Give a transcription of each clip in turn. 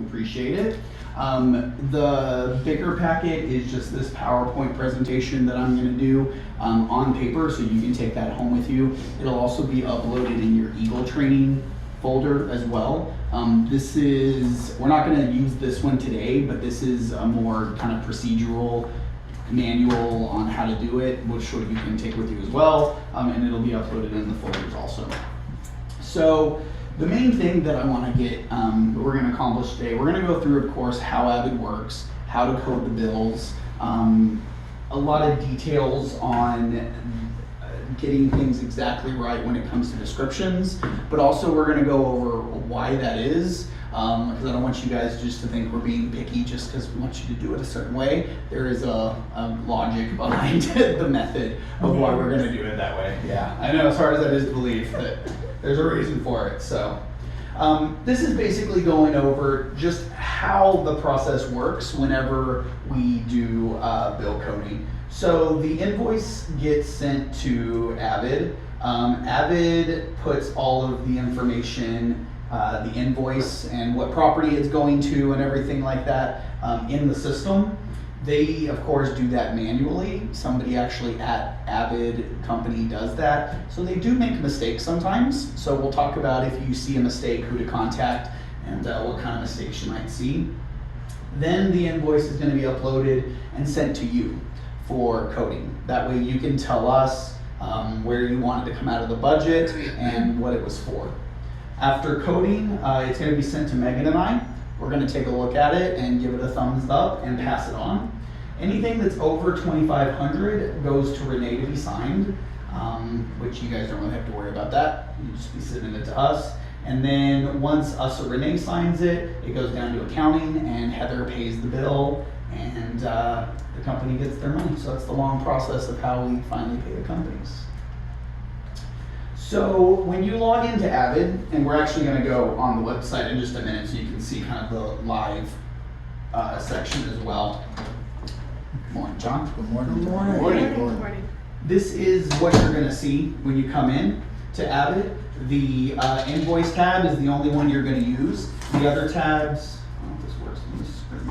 we appreciate it. The bigger packet is just this PowerPoint presentation that I'm going to do on paper, so you can take that home with you. It'll also be uploaded in your Eagle Training folder as well. We're not going to use this one today, but this is a more kind of procedural manual on how to do it, which you can take with you as well, and it'll be uploaded in the folders also. So the main thing that I want to get, that we're going to accomplish today, we're going to go through, of course, how AVID works, how to code the bills, a lot of details on getting things exactly right when it comes to descriptions, but also we're going to go over why that is, because I don't want you guys just to think we're being picky just because we want you to do it a certain way. There is a logic behind the method of why we're going to do it that way. Yeah, I know, as hard as that is to believe, that there's a reason for it. So this is basically going over just how the process works whenever we do bill coding. So the invoice gets sent to AVID. AVID puts all of the information, the invoice and what property it's going to and everything like that in the system. They, of course, do that manually. Somebody actually at AVID company does that. So they do make mistakes sometimes. So we'll talk about if you see a mistake, who to contact, and what kind of mistakes you might see. Then the invoice is going to be uploaded and sent to you for coding. That way you can tell us where you want it to come out of the budget and what it was for. After coding, it's going to be sent to Megan and I. We're going to take a look at it and give it a thumbs up and pass it on. Anything that's over 2,500 goes to Renee to be signed, which you guys don't really have to worry about that. You just be sending it to us. And then once us or Renee signs it, it goes down to accounting and Heather pays the bill and the company gets their money. So that's the long process of how we finally pay the companies. So when you log into AVID, and we're actually going to go on the website in just a minute so you can see kind of the live section as well. Good morning, John. Good morning. Good morning. Good morning. Good morning. This is what you're going to see when you come in to AVID. The invoice tab is the only one you're going to use. The other tabs, I don't know if this works on this screen.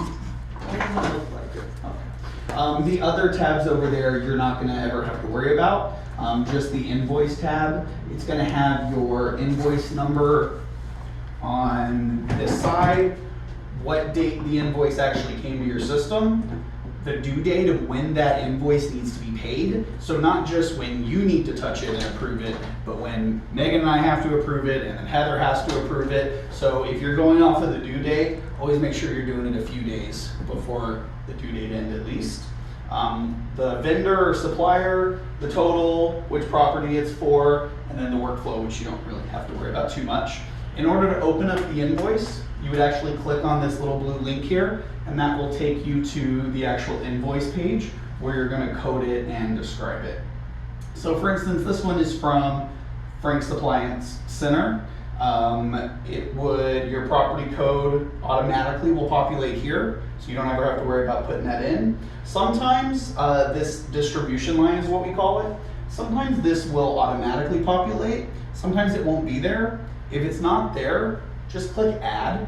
It doesn't look like it. Okay. The other tabs over there you're not going to ever have to worry about. Just the invoice tab. It's going to have your invoice number on this side, what date the invoice actually came to your system, the due date of when that invoice needs to be paid. So not just when you need to touch it and approve it, but when Megan and I have to approve it and then Heather has to approve it. So if you're going off of the due date, always make sure you're doing it a few days before the due date end at least. The vendor or supplier, the total, which property it's for, and then the workflow, which you don't really have to worry about too much. In order to open up the invoice, you would actually click on this little blue link here, and that will take you to the actual invoice page where you're going to code it and describe it. So for instance, this one is from Frank's Appliance Center. Your property code automatically will populate here, so you don't ever have to worry about putting that in. Sometimes this distribution line is what we call it. Sometimes this will automatically populate. Sometimes it won't be there. If it's not there, just click add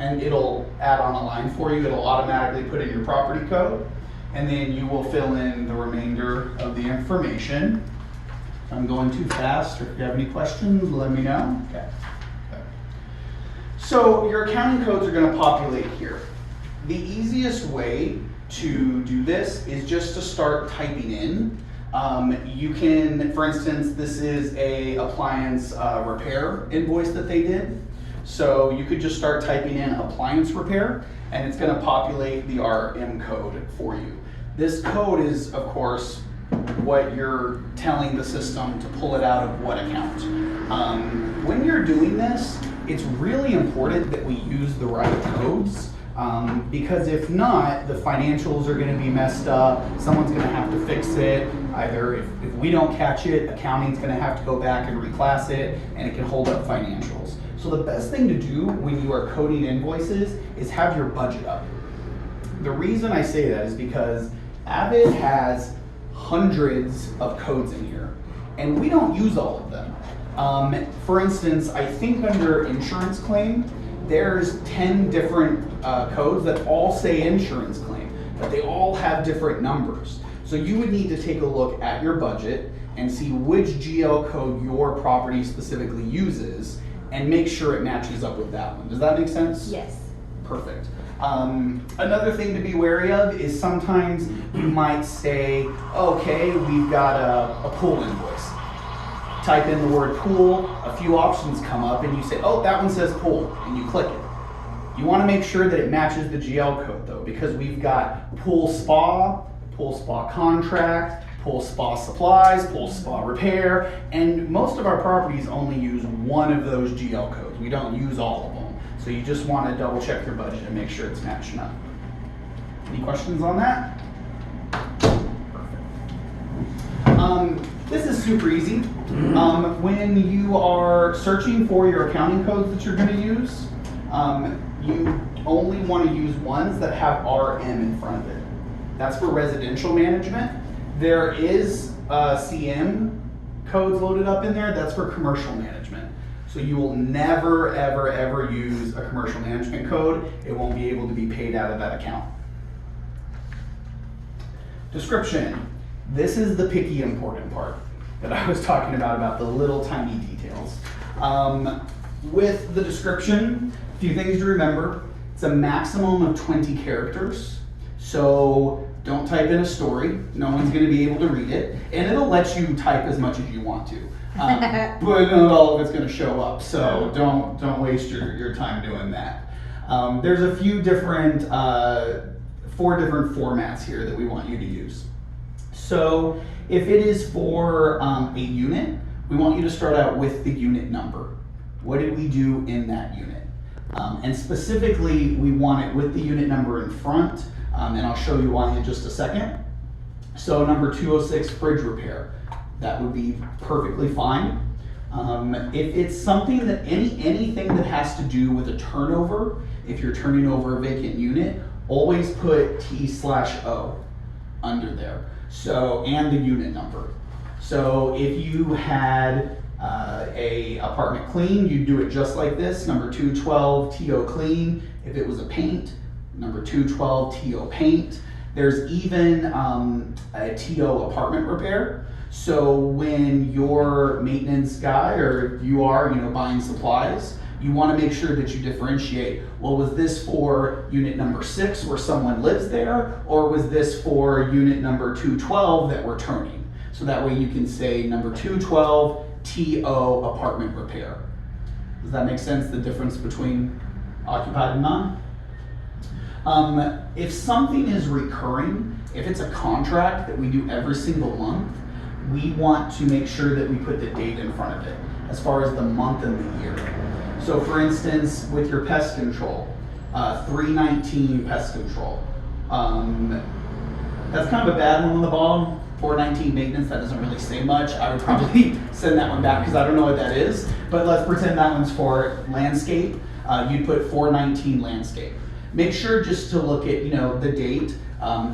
and it'll add on a line for you. It'll automatically put in your property code and then you will fill in the remainder of the information. If I'm going too fast or if you have any questions, let me know. Okay. So your accounting codes are going to populate here. The easiest way to do this is just to start typing in. You can, for instance, this is a appliance repair invoice that they did. So you could just start typing in appliance repair and it's going to populate the RM code for you. This code is, of course, what you're telling the system to pull it out of what account. When you're doing this, it's really important that we use the right codes. Because if not, the financials are going to be messed up. Someone's going to have to fix it. Either if we don't catch it, accounting's going to have to go back and reclass it, and it can hold up financials. So the best thing to do when you are coding invoices is have your budget up. The reason I say that is because AVID has hundreds of codes in here, and we don't use all of them. For instance, I think under insurance claim, there's 10 different codes that all say insurance claim, but they all have different numbers. So you would need to take a look at your budget and see which GL code your property specifically uses and make sure it matches up with that one. Does that make sense? Yes. Perfect. Another thing to be wary of is sometimes you might say, okay, we've got a pool invoice. Type in the word pool, a few options come up, and you say, oh, that one says pool, and you click it. You want to make sure that it matches the GL code though, because we've got pool spa contract, pool spa supplies, pool spa repair, and most of our properties only use one of those GL codes. We don't use all of them. So you just want to double check your budget and make sure it's matching up. Any questions on that? Perfect. This is super easy. When you are searching for your accounting codes that you're going to use, you only want to use ones that have RM in front of it. That's for residential management. There is CM codes loaded up in there. That's for commercial management. So you will never, ever, ever use a commercial management code. It won't be able to be paid out of that account. Description. This is the picky important part that I was talking about the little tiny details. With the description, a few things to remember. It's a maximum of 20 characters. So don't type in a story. No one's going to be able to read it. And it'll let you type as much as you want to. But not all of it's going to show up, so don't waste your time doing that. There's a few different, 4 different formats here that we want you to use. So if it is for a unit, we want you to start out with the unit number. What did we do in that unit? And specifically, we want it with the unit number in front, and I'll show you why in just a second. So number 206, fridge repair. That would be perfectly fine. If it's something that anything that has to do with a turnover, if you're turning over a vacant unit, always put T/O under there. So, and the unit number. So if you had a apartment clean, you'd do it just like this, number 212 TO clean. If it was a paint, number 212 TO paint. There's even a TO apartment repair. So when your maintenance guy or you are, buying supplies, you want to make sure that you differentiate. Well, was this for unit number 6 where someone lives there, or was this for unit number 212 that we're turning? So that way you can say number 212 TO apartment repair. Does that make sense? The difference between occupied and non? If something is recurring, if it's a contract that we do every single month, we want to make sure that we put the date in front of it as far as the month and the year. So for instance, with your pest control, 319 pest control. That's kind of a bad one on the bottom. 419 maintenance, that doesn't really say much. I would probably send that one back because I don't know what that is. But let's pretend that one's for landscape. You'd put 419 landscape. Make sure just to look at the date.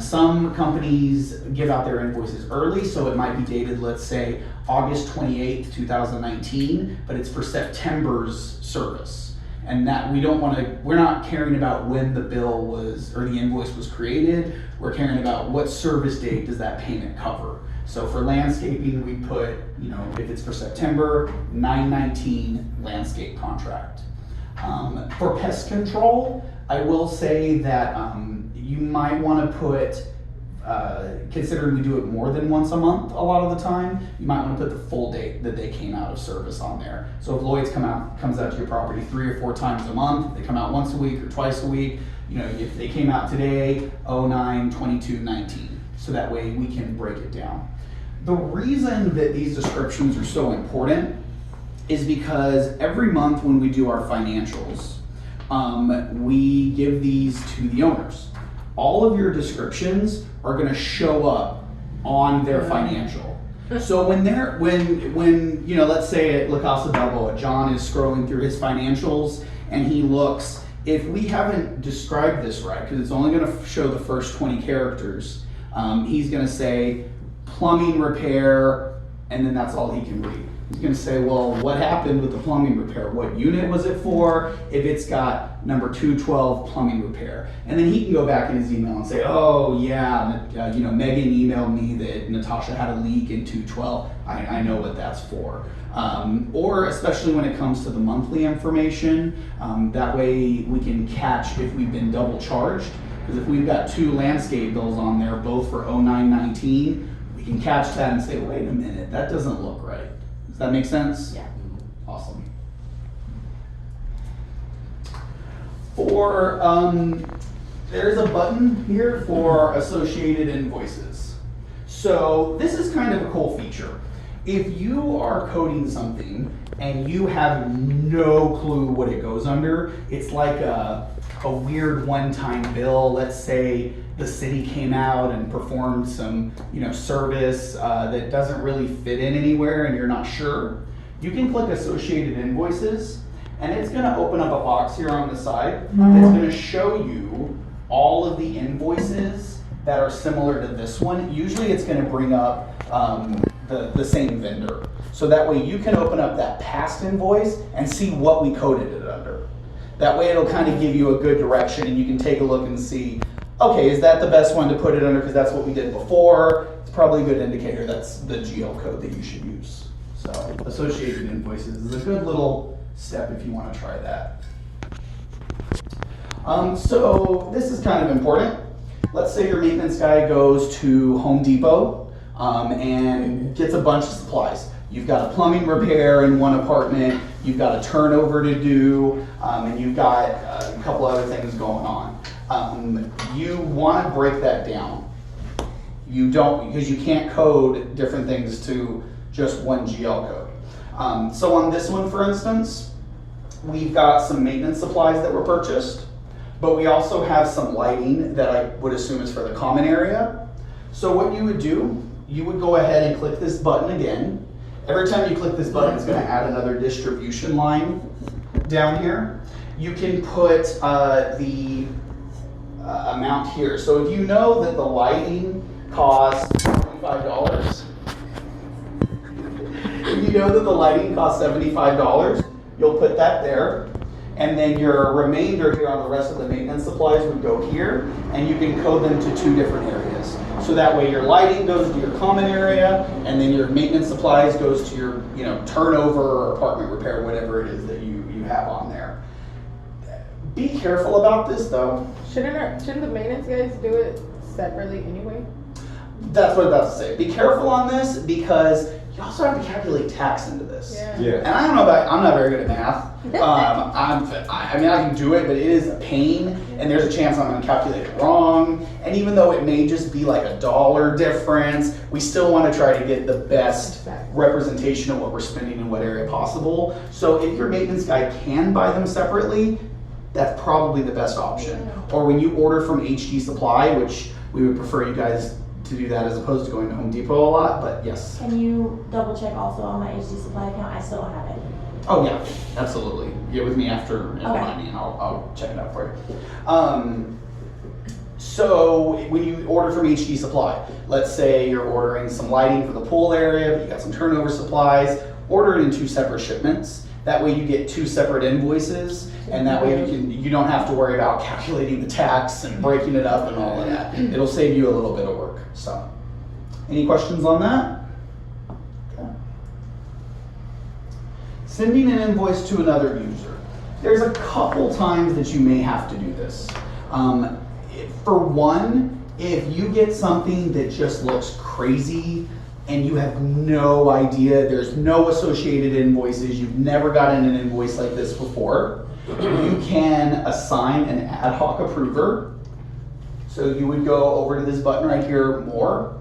Some companies give out their invoices early, so it might be dated, let's say, August 28th, 2019, but it's for September's service. And that we're not caring about when the bill was, or the invoice was created. We're caring about what service date does that payment cover. So for landscaping, we put, if it's for September, 9/19 landscape contract. For pest control, I will say that you might want to put, considering we do it more than once a month a lot of the time, you might want to put the full date that they came out of service on there. So if Lloyd's comes out to your property 3 or 4 times a month, they come out once a week or twice a week, if they came out today, 09/22/19, so that way we can break it down. The reason that these descriptions are so important is because every month when we do our financials, we give these to the owners. All of your descriptions are going to show up on their financial. So when let's say at La Casa Balboa, John is scrolling through his financials and he looks, if we haven't described this right, because it's only going to show the first 20 characters, he's going to say plumbing repair, and then that's all he can read. He's going to say, well, what happened with the plumbing repair? What unit was it for? If it's got number 212 plumbing repair. And then he can go back in his email and say, oh yeah, Megan emailed me that Natasha had a leak in 212. I know what that's for. Or especially when it comes to the monthly information, that way we can catch if we've been double charged. Because if we've got 2 landscape bills on there, both for 0919, we can catch that and say, wait a minute, that doesn't look right. Does that make sense? Yeah. Awesome. For, there's a button here for associated invoices. So this is kind of a cool feature. If you are coding something and you have no clue what it goes under, it's like a weird one-time bill. Let's say the city came out and performed some service that doesn't really fit in anywhere and you're not sure. You can click associated invoices and it's going to open up a box here on the side that's going to show you all of the invoices that are similar to this one. Usually it's going to bring up the same vendor. So that way you can open up that past invoice and see what we coded it under. That way it'll kind of give you a good direction and you can take a look and see, okay, is that the best one to put it under because that's what we did before? It's probably a good indicator that's the GL code that you should use. So associated invoices is a good little step if you want to try that. So this is kind of important. Let's say your maintenance guy goes to Home Depot and gets a bunch of supplies. You've got a plumbing repair in one apartment, you've got a turnover to do, and you've got a couple other things going on. You want to break that down. You don't, because you can't code different things to just one GL code. So on this one, for instance, we've got some maintenance supplies that were purchased, but we also have some lighting that I would assume is for the common area. So what you would do, you would go ahead and click this button again. Every time you click this button, it's going to add another distribution line down here. You can put the amount here. So if you know that the lighting costs $75, if you know that the lighting costs $75, you'll put that there. And then your remainder here on the rest of the maintenance supplies would go here, and you can code them to 2 different areas. So that way your lighting goes to your common area, and then your maintenance supplies goes to your turnover or apartment repair, whatever it is that you have on there. Be careful about this though. Shouldn't the maintenance guys do it separately anyway? That's what I was about to say. Be careful on this because you also have to calculate tax into this. Yeah. And I don't know about, I'm not very good at math. I mean, I can do it, but it is a pain, and there's a chance I'm going to calculate it wrong. And even though it may just be like $1 difference, we still want to try to get the best representation of what we're spending in what area possible. So if your maintenance guy can buy them separately, that's probably the best option. Or when you order from HD Supply, which we would prefer you guys to do that as opposed to going to Home Depot a lot, but yes. Can you double check also on my HD Supply account? I still don't have it. Oh yeah, absolutely. Get with me after and remind me and I'll check it out for you. So when you order from HD Supply, let's say you're ordering some lighting for the pool area, but you got some turnover supplies, order it in 2 separate shipments. That way you get 2 separate invoices, and that way you don't have to worry about calculating the tax and breaking it up and all of that. It'll save you a little bit of work. So, any questions on that? Okay. Sending an invoice to another user. There's a couple times that you may have to do this. For one, if you get something that just looks crazy and you have no idea, there's no associated invoices, you've never gotten an invoice like this before, you can assign an ad hoc approver. So you would go over to this button right here, More,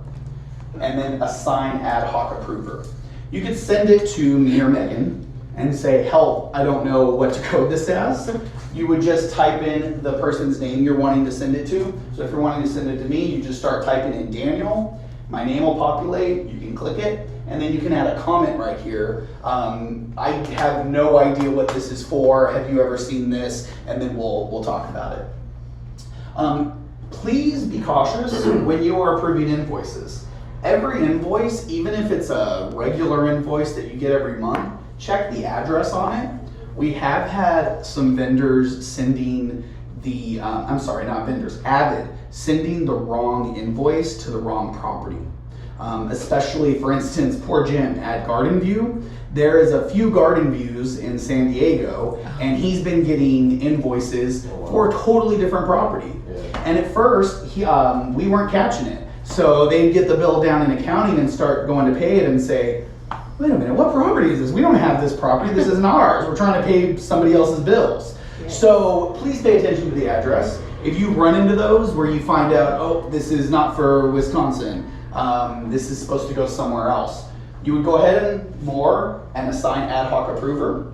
and then assign ad hoc approver. You could send it to me or Megan and say, help, I don't know what to code this as. You would just type in the person's name you're wanting to send it to. So if you're wanting to send it to me, you just start typing in Daniel. My name will populate, you can click it, and then you can add a comment right here. I have no idea what this is for, have you ever seen this? And then we'll talk about it. Please be cautious when you are approving invoices. every invoice, even if it's a regular invoice that you get every month, check the address on it. We have had some vendors sending the, I'm sorry, not vendors, AVID, sending the wrong invoice to the wrong property. Especially, for instance, poor Jim at Garden View. There is a few Garden Views in San Diego, and he's been getting invoices for a totally different property. And at first, we weren't catching it. So they'd get the bill down in accounting and start going to pay it and say, wait a minute, what property is this? We don't have this property, this isn't ours. We're trying to pay somebody else's bills. So please pay attention to the address. If you run into those where you find out, oh, this is not for Wisconsin, this is supposed to go somewhere else, you would go ahead and assign ad hoc approver,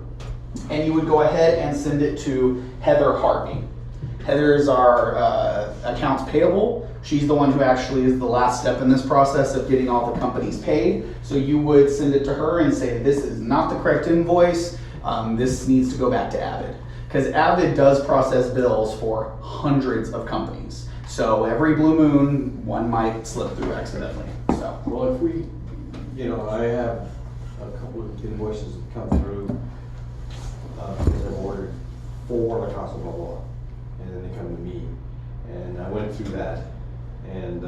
and you would go ahead and send it to Heather Harvey. Heather is our accounts payable. She's the one who actually is the last step in this process of getting all the companies paid. So you would send it to her and say, this is not the correct invoice. This needs to go back to AVID. Because AVID does process bills for hundreds of companies. So every blue moon, one might slip through accidentally. So, Well, if we, I have a couple of invoices that come through, because I've ordered 4 La Casa Balboa, and then they come to me, and I went through that, and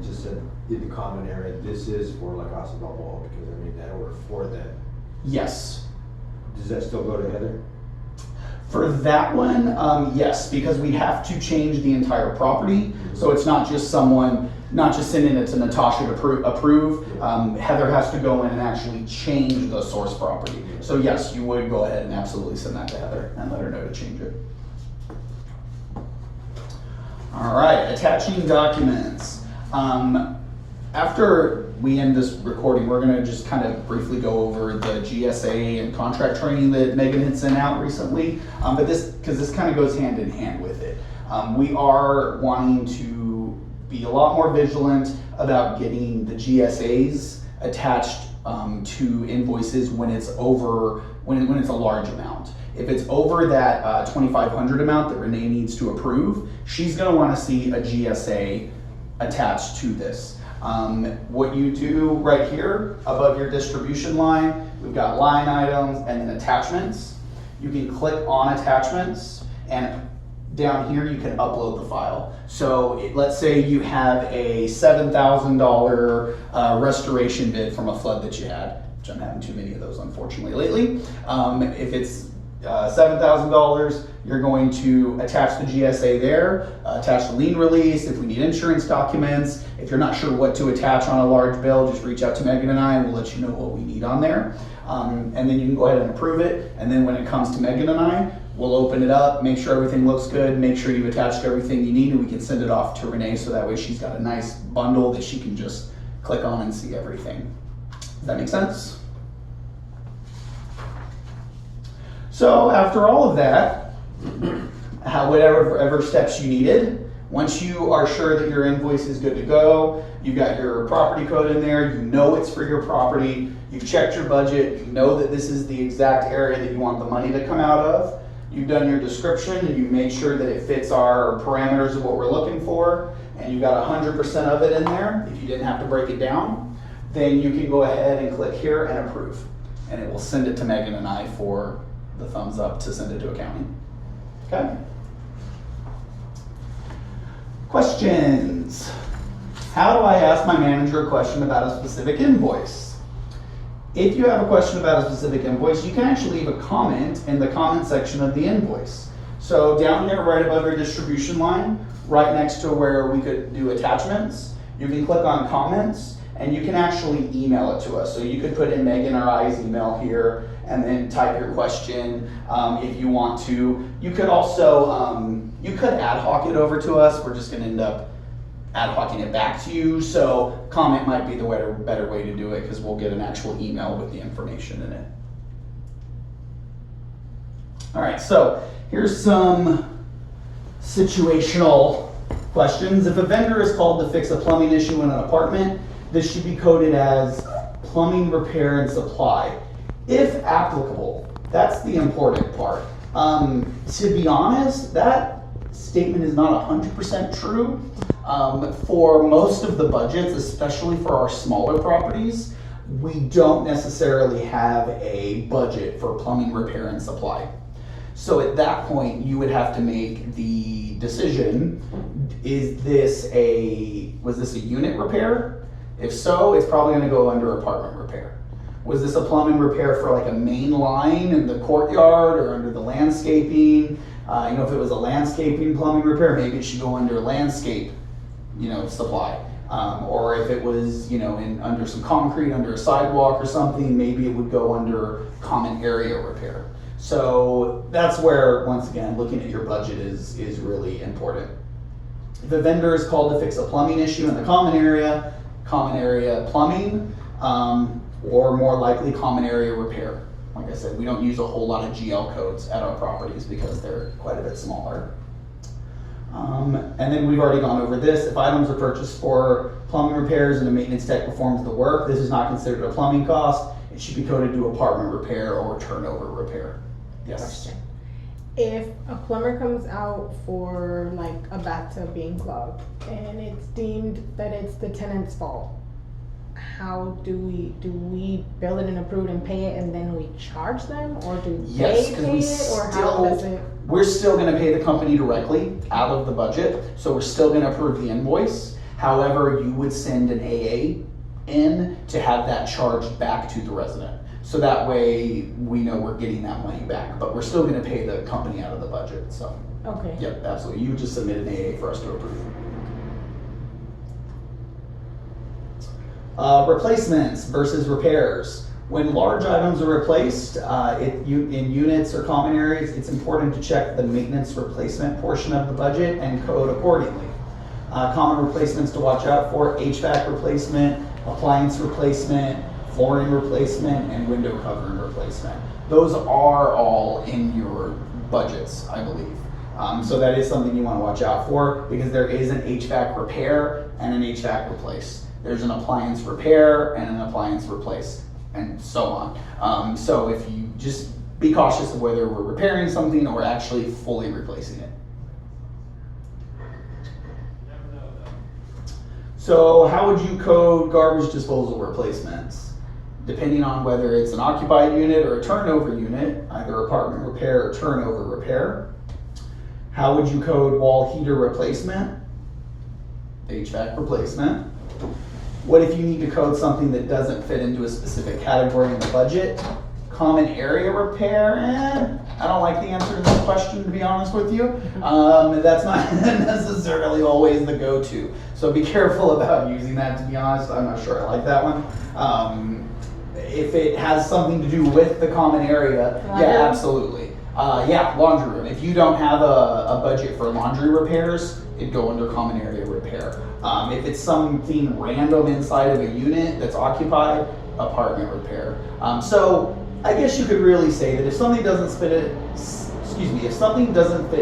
just said, did the comment area, this is for La Casa Balboa, because I made that order for them. yes. Does that still go to Heather? For that one, yes, because we have to change the entire property. So it's not just sending it to Natasha to approve. Heather has to go in and actually change the source property. So yes, you would go ahead and absolutely send that to Heather and let her know to change it. All right, attaching documents. After we end this recording, we're gonna just kind of briefly go over the GSA and contract training that Megan had sent out recently. But because this kind of goes hand in hand with it. We are wanting to be a lot more vigilant about getting the GSAs attached to invoices when it's over, when it's a large amount. If it's over that 2,500 amount that Renee needs to approve, she's gonna wanna see a GSA attached to this. What you do right here above your distribution line, we've got line items and then attachments. You can click on attachments, and down here you can upload the file. So let's say you have a $7,000 restoration bid from a flood that you had, which I'm having too many of those unfortunately lately. If it's $7,000, you're going to attach the GSA there, attach the lien release, if we need insurance documents. If you're not sure what to attach on a large bill, just reach out to Megan and I, and we'll let you know what we need on there. And then you can go ahead and approve it. And then when it comes to Megan and I, we'll open it up, make sure everything looks good, make sure you've attached everything you need, and we can send it off to Renee so that way she's got a nice bundle that she can just click on and see everything. Does that make sense? So after all of that, whatever steps you needed, once you are sure that your invoice is good to go, you've got your property code in there, you know it's for your property, you've checked your budget, you know that this is the exact area that you want the money to come out of, you've done your description and you made sure that it fits our parameters of what we're looking for, and you've got 100% of it in there, if you didn't have to break it down, then you can go ahead and click here and approve. And it will send it to Megan and I for the thumbs up to send it to accounting. Okay? Questions. How do I ask my manager a question about a specific invoice? If you have a question about a specific invoice, you can actually leave a comment in the comment section of the invoice. So down here right above your distribution line, right next to where we could do attachments, you can click on comments and you can actually email it to us. So you could put in Megan or I's email here and then type your question if you want to. You could also, you could ad hoc it over to us. We're just gonna end up ad hocing it back to you. So comment might be the better way to do it because we'll get an actual email with the information in it. All right, so here's some situational questions. If a vendor is called to fix a plumbing issue in an apartment, this should be coded as plumbing repair and supply, if applicable. That's the important part. To be honest, that statement is not 100% true. For most of the budgets, especially for our smaller properties, we don't necessarily have a budget for plumbing repair and supply. So at that point, you would have to make the decision, was this a unit repair? If so, it's probably gonna go under apartment repair. Was this a plumbing repair for like a main line in the courtyard or under the landscaping? If it was a landscaping plumbing repair, maybe it should go under landscape, supply. Or if it was, under some concrete, under a sidewalk or something, maybe it would go under common area repair. So that's where, once again, looking at your budget is really important. If a vendor is called to fix a plumbing issue in the common area plumbing, or more likely common area repair. Like I said, we don't use a whole lot of GL codes at our properties because they're quite a bit smaller. And then we've already gone over this. If items are purchased for plumbing repairs and a maintenance tech performs the work, this is not considered a plumbing cost. It should be coded to apartment repair or turnover repair. Yes. Question. If a plumber comes out for like a bathtub being clogged and it's deemed that it's the tenant's fault, how do we bill it and approve it and pay it and then we charge them, or do Yes, they 'cause pay we it, or how does it? we're still gonna pay the company directly out of the budget, so we're still gonna approve the invoice. However, you would send an AA in to have that charged back to the resident. So that way we know we're getting that money back, but we're still gonna pay the company out of the budget, so. Okay. Yep, absolutely. You just submit an AA for us to approve. Replacements versus repairs. When large items are replaced in units or common areas, it's important to check the maintenance replacement portion of the budget and code accordingly. Common replacements to watch out for: HVAC replacement, appliance replacement, flooring replacement, and window covering replacement. Those are all in your budgets, I believe. So that is something you want to watch out for, because there is an HVAC repair and an HVAC replace. There's an appliance repair and an appliance replace, and so on. So if you just be cautious of whether we're repairing something or actually fully replacing it. So how would you code garbage disposal replacements? Depending on whether it's an occupied unit or a turnover unit, either apartment repair or turnover repair. How would you code wall heater replacement? HVAC replacement. What if you need to code something that doesn't fit into a specific category in the budget? Common area repair? I don't like the answer to this question, to be honest with you. That's not necessarily always the go-to. So be careful about using that, to be honest. I'm not sure I like that one. If it has something to do with the common area, yeah, absolutely. Laundry room. If you don't have a budget for laundry repairs, it'd go under common area repair. If it's something random inside of a unit that's occupied, apartment repair. So I guess you could really say that if something doesn't fit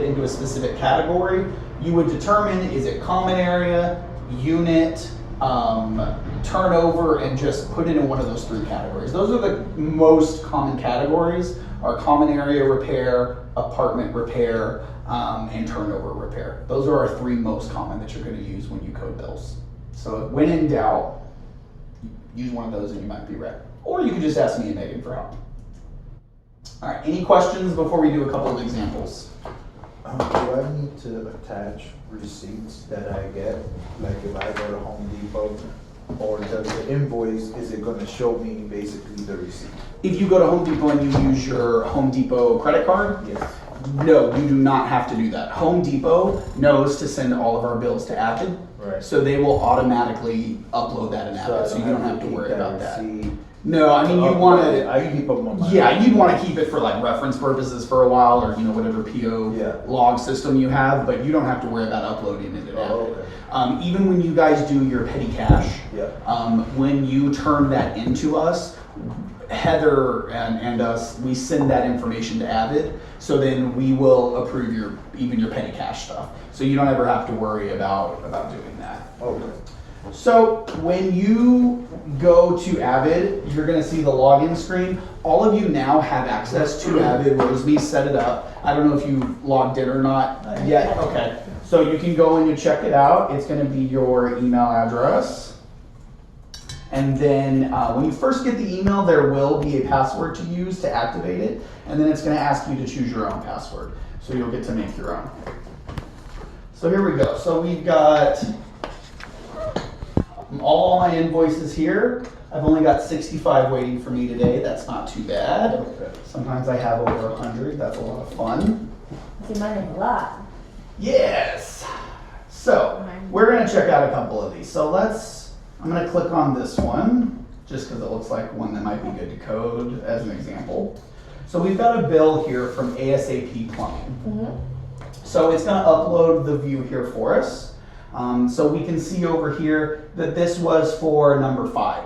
into a specific category, you would determine, is it common area, unit, turnover, and just put it in one of those three categories. Those are the most common categories: are common area repair, apartment repair, and turnover repair. Those are our three most common that you're going to use when you code bills. So when in doubt, use one of those and you might be right. Or you can just ask me and Megan for help. All right, any questions before we do a couple of examples? Do I need to attach receipts that I get? Like if I go to Home Depot, or does the invoice, is it gonna show me basically the receipt? If you go to Home Depot and you use your Home Depot credit card, Yes. no, you do not have to do that. Home Depot knows to send all of our bills to AVID, Right. so they will automatically upload that in AVID, so you don't have to keep worry about that. receipt. No, I mean, you want to, I keep them on my. you'd want to keep it for like reference purposes for a while, or whatever PO Yeah. log system you have, but you don't have to worry about uploading it in Oh, AVID. Even when you guys do your petty cash, Yeah. when you turn that into us, Heather and us, we send that information to AVID, so then we will approve even your petty cash stuff. So you don't ever have to worry about doing that. Okay. So when you go to Avid, you're gonna see the login screen. All of you now have access to Avid. Roseby set it up. I don't know if you logged in or not yet. Okay. So you can go and you check it out. It's gonna be your email address. And then when you first get the email, there will be a password to use to activate it. And then it's gonna ask you to choose your own password. So you'll get to make your own. So here we go. So we've got all my invoices here. I've only got 65 waiting for me today. That's not too bad. Sometimes I have over 100. That's a lot of fun. See, mine is a lot. Yes. So we're gonna check out a couple of these. So I'm gonna click on this one just because it looks like one that might be good to code as an example. So we've got a bill here from ASAP Plumbing. So it's gonna upload the view here for us. So we can see over here that this was for number 5.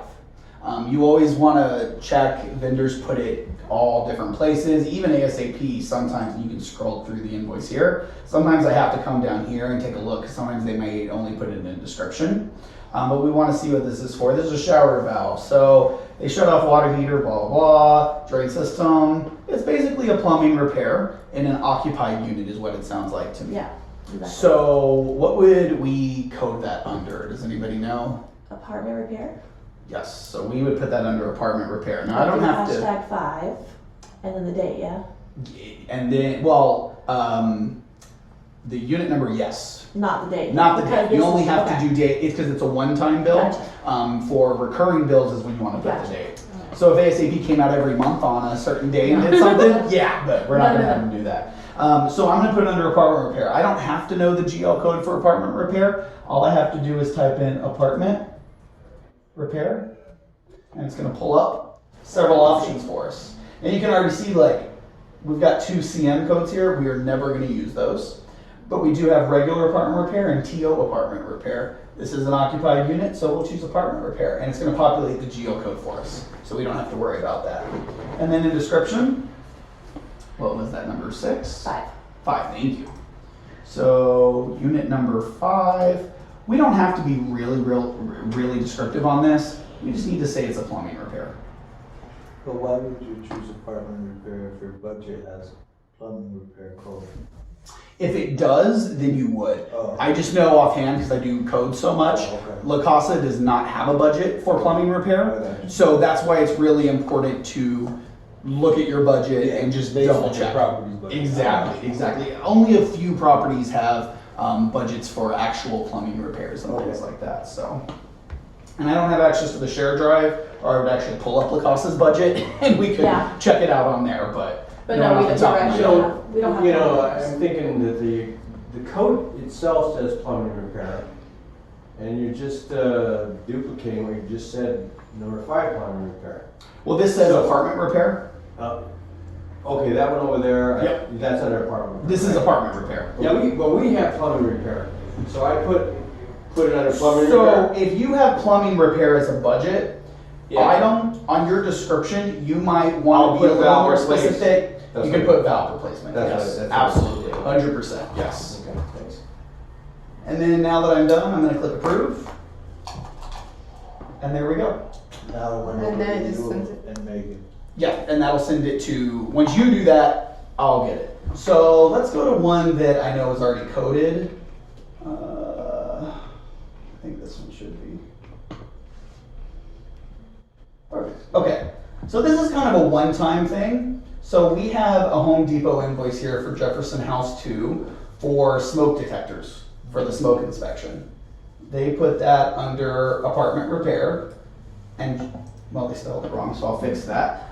You always wanna check, vendors put it all different places, even ASAP, sometimes you can scroll through the invoice here. Sometimes I have to come down here and take a look, because sometimes they may only put it in a description. But we wanna see what this is for. This is a shower valve. So they shut off water heater, blah, blah, blah, drain system. It's basically a plumbing repair in an occupied unit is what it sounds like to me. Yeah, exactly. So what would we code that under? Does anybody know? Apartment repair. Yes, so we would put that under apartment repair. Now I don't have to, Hashtag 5, and then the date, yeah? and then, well, the unit number, yes. Not the date. Not the because date, you this only is- have okay. to do date, it's because it's a one-time bill. Gotcha. For recurring bills is when you want to put Gotcha. the date. So if ASAP came out every month on a certain day and did something, yeah, but we're not No, gonna no, have them do that. So I'm gonna put it under apartment repair. I don't have to know the GL code for apartment repair. All I have to do is type in apartment repair, and it's gonna pull up several options for us. And you can already see, like, we've got 2 CM codes here. We are never gonna use those. But we do have regular apartment repair and TO apartment repair. This is an occupied unit, so we'll choose apartment repair, and it's gonna populate the GL code for us, so we don't have to worry about that. And then in description, what was that, number 6? 5. 5, thank you. So unit number 5, we don't have to be really descriptive on this. We just need to say it's a plumbing repair. But why would you choose apartment repair if your budget has plumbing repair code? If it does, then you would. Oh. I just know offhand because I do code so much. Oh, okay. La Casa does not have a budget for plumbing repair. Okay. So that's why it's really important to look at your budget and just Based on double your check. property's budget. Exactly. Only a few properties have budgets for actual plumbing repairs and things like that, so. And I don't have access to the share drive, or I would actually pull up La Casa's budget and we could Yeah. check it out on there, but. But not no, off we the don't, top of my we head. don't have, we don't have. You know, numbers. I'm thinking that the code itself says plumbing repair, and you're just duplicating what you just said, number 5 plumbing repair. Well, this says So- apartment repair. Okay, that one over there, Yep. that's under apartment repair. This is apartment repair. Yeah, we have plumbing repair, so I put it under plumbing So repair. if you have plumbing repair as a budget Yeah. item on your description, you might I'll want to be a put little valve more replace. specific. That's You can what- put valve replacement, That's yes, what- that's what- absolutely, 100%, yes. Okay, thanks. And then now that I'm done, I'm gonna click approve. And there we go. Now it went And over then it to just you sends it. and Megan. Yeah, and that'll send it to, once you do that, I'll get it. So let's go to one that I know is already coded. I think this one should be. Perfect. Okay, so this is kind of a one-time thing. So we have a Home Depot invoice here for Jefferson House 2 for smoke detectors for the smoke inspection. They put that under apartment repair, and well, they spelled it wrong, so I'll fix that.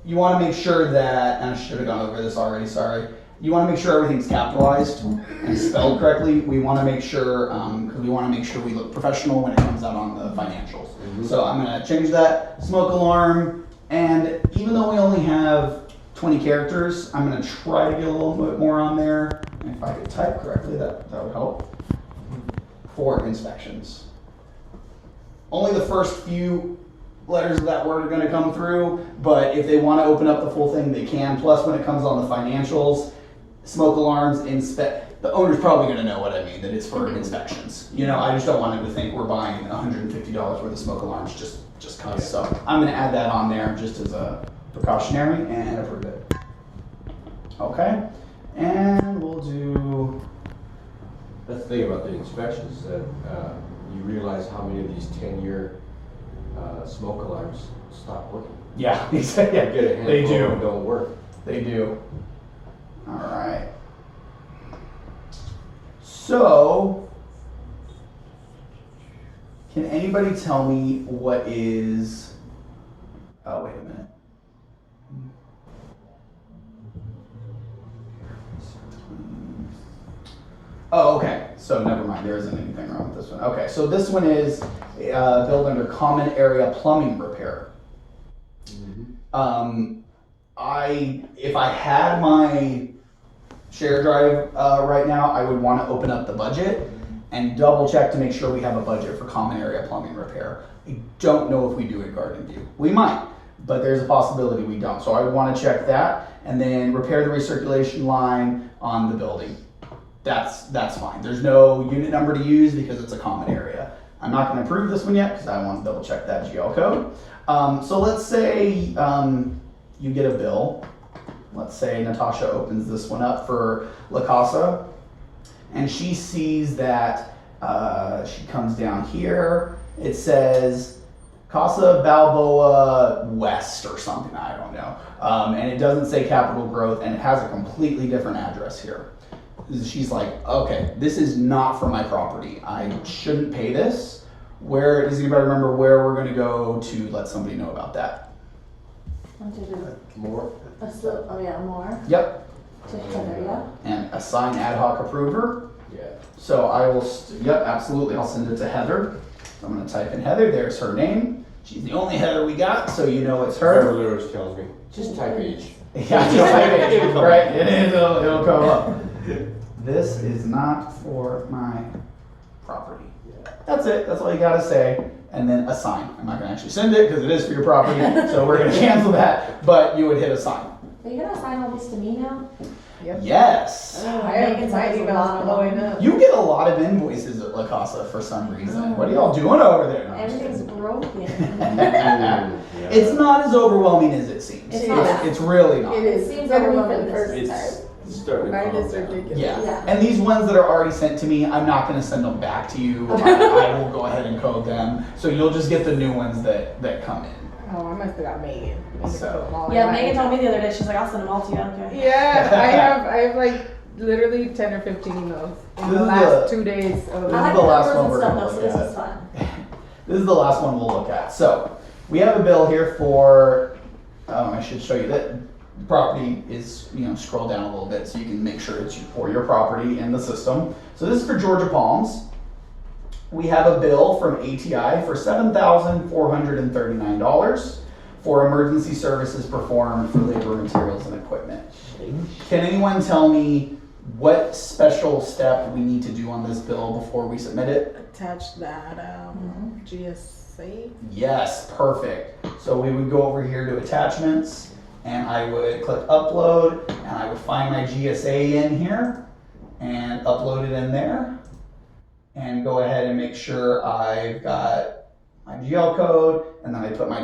You want to make sure that, and I should have gone over this already, sorry. You want to make sure everything's capitalized and spelled correctly. We want to make sure, because we want to make sure we look professional when it comes out on the financials. So I'm going to change that, smoke alarm, and even though we only have 20 characters, I'm going to try to get a little bit more on there. And if I could type correctly, that would help. For inspections. Only the first few letters of that word are going to come through, but if they want to open up the full thing, they can. Plus, when it comes on the financials, smoke alarms, the owner's probably gonna know what I mean, that it's for inspections. You know, I just don't want him to think we're buying $150 worth of smoke alarms just cause. So I'm gonna add that on there just as a precautionary and approve it. Okay, and we'll do, That's the thing about the inspections, that you realize how many of these 10-year smoke alarms stop working. yeah, You get a they handful that do, don't work. they do. All right. So, can anybody tell me what is, oh, wait a minute. Oh, okay, so never mind, there isn't anything wrong with this one. Okay, so this one is billed under common area plumbing repair. If I had my share drive right now, I would want to open up the budget and double check to make sure we have a budget for common area plumbing repair. I don't know if we do at Garden View. We might, but there's a possibility we don't. So I would want to check that, and then repair the recirculation line on the building. That's fine. There's no unit number to use because it's a common area. I'm not going to approve this one yet because I want to double check that GL code. So let's say you get a bill. Let's say Natasha opens this one up for La Casa, and she sees that she comes down here. It says Casa Balboa West or something, I don't know. And it doesn't say Capital Growth, and it has a completely different address here. She's like, okay, this is not for my property. I shouldn't pay this. Where, does anybody remember where we're gonna go to let somebody know about that? More? More. Yep, To Heather, yeah? and assign ad hoc approver. Yeah. So I will, yep, absolutely, I'll send it to Heather. I'm gonna type in Heather, there's her name. She's the only Heather we got, so you know it's her. Whatever Lewis tells me, just type H. Yeah, just type it, right, it'll come up. This is not for my property. That's it, that's all you gotta say, and then assign. I'm not gonna actually send it because it is for your property, so we're gonna cancel that, but you would hit assign. Are you gonna assign all these to me now? Yep. Yes. Oh, I have Megan's my has a lot emails of blowing them. up. You get a lot of invoices at La Casa for some reason. What are y'all doing over there? No, I'm just Everything's kidding. broken. It's not as overwhelming as it seems. It's not. It's really not. It is. Seems Better be overwhelming for the first It's time. starting to Mine calm is down. ridiculous. Yeah. Yeah. And these ones that are already sent to me, I'm not going to send them back to you. I will go ahead and code them. So you'll just get the new ones that come in. Oh, I must have got Megan. So- Yeah, Megan told me the other day, she's like, I'll send them all to you, I don't care. Yeah, I have like literally 10 or 15 emails in This the is last the- 2 days of This I is like the the last numbers one and we're stuff gonna though, so look this at. is fun. This is the last one we'll look at. So we have a bill here for, I should show you that property is, scroll down a little bit so you can make sure it's for your property in the system. So this is for Georgia Palms. We have a bill from ATI for $7,439 for emergency services performed for labor, materials, and equipment. Can anyone tell me what special step we need to do on this bill before we submit it? attach that GSA. Yes, perfect. So we would go over here to attachments, and I would click upload, and I would find my GSA in here and upload it in there, and go ahead and make sure I've got my GL code, and then I put my